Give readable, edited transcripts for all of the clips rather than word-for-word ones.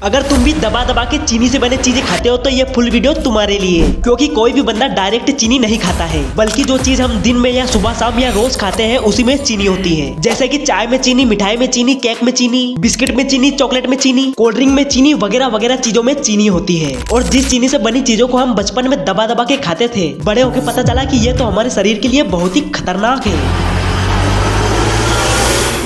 अगर तुम भी दबा दबा के चीनी से बने चीजें खाते हो तो ये फुल वीडियो तुम्हारे लिए, क्योंकि कोई भी बंदा डायरेक्ट चीनी नहीं खाता है, बल्कि जो चीज हम दिन में या सुबह शाम या रोज खाते हैं उसी में चीनी होती है। जैसे कि चाय में चीनी, मिठाई में चीनी, केक में चीनी, बिस्किट में चीनी, चॉकलेट में चीनी, कोल्ड ड्रिंक में चीनी वगैरह वगैरह चीजों में चीनी होती है। और जिस चीनी से बनी चीजों को हम बचपन में दबा दबा के खाते थे, बड़े होके पता चला कि ये तो हमारे शरीर के लिए बहुत ही खतरनाक है।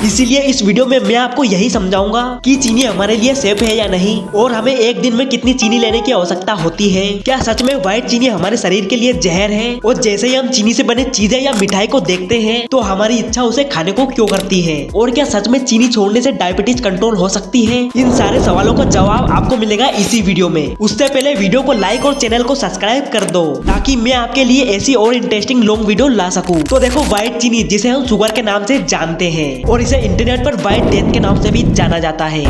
इसीलिए इस वीडियो में मैं आपको यही समझाऊंगा कि चीनी हमारे लिए सेफ है या नहीं, और हमें एक दिन में कितनी चीनी लेने की आवश्यकता होती है। क्या सच में व्हाइट चीनी हमारे शरीर के लिए जहर है? और जैसे ही हम चीनी से बने चीजें या मिठाई को देखते हैं तो हमारी इच्छा उसे खाने को क्यों करती है? और क्या सच में चीनी छोड़ने से डायबिटीज कंट्रोल हो सकती है? इन सारे सवालों का जवाब आपको मिलेगा इसी वीडियो में। उससे पहले वीडियो को लाइक और चैनल को सब्सक्राइब कर दो, ताकि मैं आपके लिए ऐसी और इंटरेस्टिंग लॉन्ग वीडियो ला सकूं। तो देखो, व्हाइट चीनी जिसे हम शुगर के नाम से जानते हैं, और इसे इंटरनेट पर व्हाइट डेथ के नाम से भी जाना जाता है,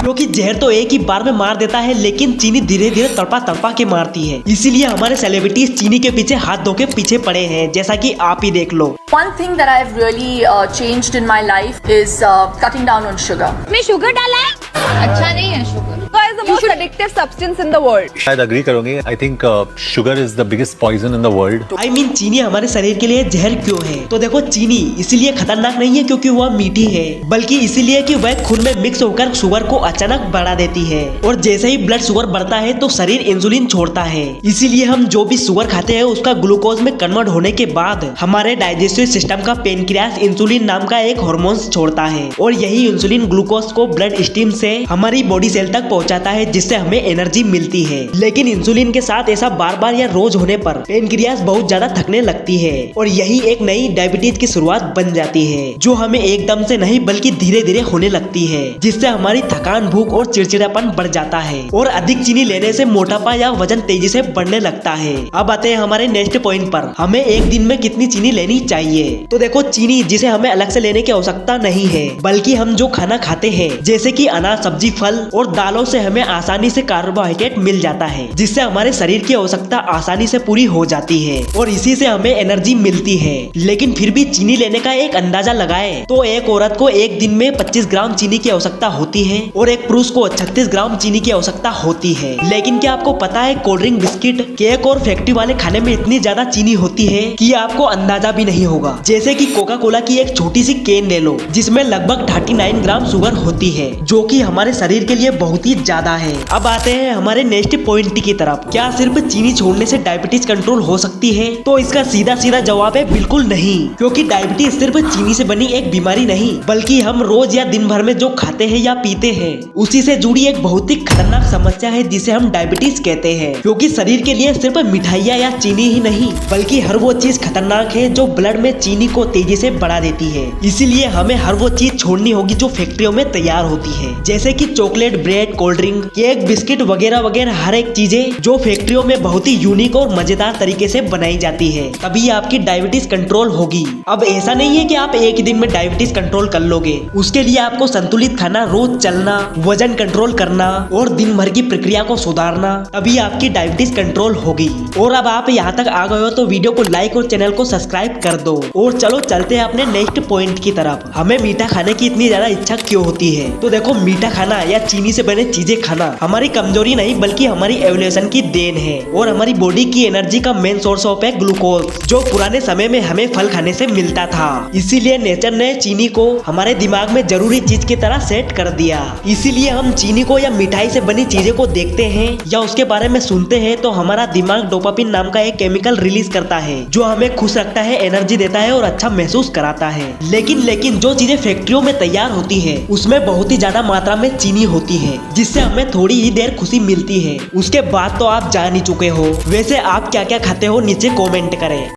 क्योंकि जहर तो एक ही बार में मार देता है, लेकिन चीनी धीरे धीरे तड़पा तड़पा के मारती है। इसीलिए हमारे सेलिब्रिटीज चीनी के पीछे हाथ धो के पीछे पड़े हैं, जैसा कि आप ही देख लो। One thing that I've really changed in my life is cutting down on sugar. में शुगर डाला है? अच्छा नहीं है sugar. Sugar is the most addictive substance in the world. शायद अग्री करोगे। I think sugar is the biggest poison in the world. I mean, चीनी हमारे शरीर के लिए जहर क्यों है? तो देखो, चीनी इसीलिए खतरनाक नहीं है क्योंकि वह मीठी है, बल्कि इसीलिए कि वह खून में मिक्स होकर शुगर को अचानक बढ़ा देती है। और जैसे ही ब्लड शुगर बढ़ता है तो शरीर इंसुलिन छोड़ता है। इसीलिए हम जो भी शुगर खाते हैं उसका ग्लूकोज में कन्वर्ट होने के बाद हमारे डाइजेस्टिव सिस्टम का पेनक्रियास इंसुलिन नाम का एक हार्मोन छोड़ता है, और यही इंसुलिन ग्लूकोज को ब्लड स्ट्रीम से हमारी बॉडी सेल तक पहुंचाता है, जिससे हमें एनर्जी मिलती है। लेकिन इंसुलिन के साथ ऐसा बार बार या रोज होने पर पेनक्रियास बहुत ज्यादा थकने लगती है, और यही एक नई डायबिटीज की शुरुआत बन जाती है, जो हमें एकदम से नहीं बल्कि धीरे धीरे होने लगती है, जिससे हमारी थकान, भूख और चिड़चिड़ापन बढ़ जाता है। और अधिक चीनी लेने से मोटापा या वजन तेजी से बढ़ने लगता है। अब आते हैं हमारे नेक्स्ट पॉइंट पर, हमें एक दिन में कितनी चीनी लेनी चाहिए। तो देखो, चीनी जिसे हमें अलग से लेने की आवश्यकता नहीं है, बल्कि हम जो खाना खाते हैं जैसे कि अनाज, सब्जी, फल और दालों से हमें आसानी से कार्बोहाइड्रेट मिल जाता है, जिससे हमारे शरीर की आवश्यकता आसानी से पूरी हो जाती है, और इसी से हमें एनर्जी मिलती है। लेकिन फिर भी चीनी लेने का एक अंदाजा लगाए तो एक औरत को एक दिन में 25 ग्राम चीनी की आवश्यकता होती है, और एक पुरुष को 36 ग्राम चीनी की आवश्यकता होती है। लेकिन क्या आपको पता है, कोल्ड ड्रिंक, बिस्किट, केक और फैक्ट्री वाले खाने में इतनी ज्यादा चीनी होती है कि आपको अंदाजा भी नहीं होगा। जैसे कि कोका कोला की एक छोटी सी केन ले लो, जिसमें लगभग 39 ग्राम शुगर होती है, जो कि हमारे शरीर के लिए बहुत ही ज्यादा है। अब आते हैं हमारे नेक्स्ट पॉइंट की तरफ। क्या सिर्फ चीनी छोड़ने से डायबिटीज कंट्रोल हो सकती है? तो इसका सीधा सीधा जवाब है बिल्कुल नहीं, क्योंकि डायबिटीज सिर्फ चीनी से बनी एक बीमारी नहीं, बल्कि हम रोज या दिन भर में जो खाते हैं या पीते हैं उसी से जुड़ी एक बहुत ही खतरनाक समस्या है, जिसे हम डायबिटीज कहते हैं। क्योंकि शरीर के लिए सिर्फ मिठाइयाँ या चीनी ही नहीं, बल्कि हर वो चीज खतरनाक है जो ब्लड में चीनी को तेजी से बढ़ा देती है। इसीलिए हमें हर वो चीज छोड़नी होगी जो फैक्ट्रियों में तैयार होती है, जैसे कि chocolate, bread, cold drink, cake, biscuit वगैरह वगैरह, हर एक चीजें जो फैक्ट्रियों में बहुत ही यूनिक और मजेदार तरीके से बनाई जाती है, तभी आपकी डायबिटीज कंट्रोल होगी। अब ऐसा नहीं है कि आप एक ही दिन में डायबिटीज कंट्रोल कर लोगे। उसके लिए आपको संतुलित खाना, रोज चलना, वजन कंट्रोल करना और दिन भर की प्रक्रिया को सुधारना, तभी आपकी डायबिटीज कंट्रोल होगी। और अब आप यहाँ तक आ गए हो तो वीडियो को लाइक और चैनल को सब्सक्राइब कर दो। और चलो चलते हैं अपने नेक्स्ट पॉइंट की तरफ। हमें मीठा खाने की इतनी ज्यादा इच्छा क्यों होती है? तो देखो, मीठा खाना या चीनी से बने चीजें खाना हमारी कमजोरी नहीं, बल्कि हमारी एवोल्यूशन की देन है, और हमारी बॉडी की एनर्जी का मेन सोर्स ऑफ है ग्लूकोज, जो पुराने समय में हमें फल खाने से मिलता था। इसीलिए नेचर ने चीनी को हमारे दिमाग में जरूरी चीज की तरह सेट कर दिया। इसीलिए हम चीनी को या मिठाई से बनी चीजें को देखते हैं या उसके बारे में सुनते हैं तो हमारा दिमाग डोपामिन नाम का एक केमिकल रिलीज करता है, जो हमें खुश रखता है, एनर्जी देता है और अच्छा महसूस कराता है। लेकिन जो चीजें फैक्ट्रियों में तैयार होती है उसमें बहुत ही ज्यादा मात्रा में चीनी होती है, जिससे हमें थोड़ी ही देर खुशी मिलती है, उसके बाद तो आप जान ही चुके हो। वैसे आप क्या क्या खाते हो नीचे कमेंट करें।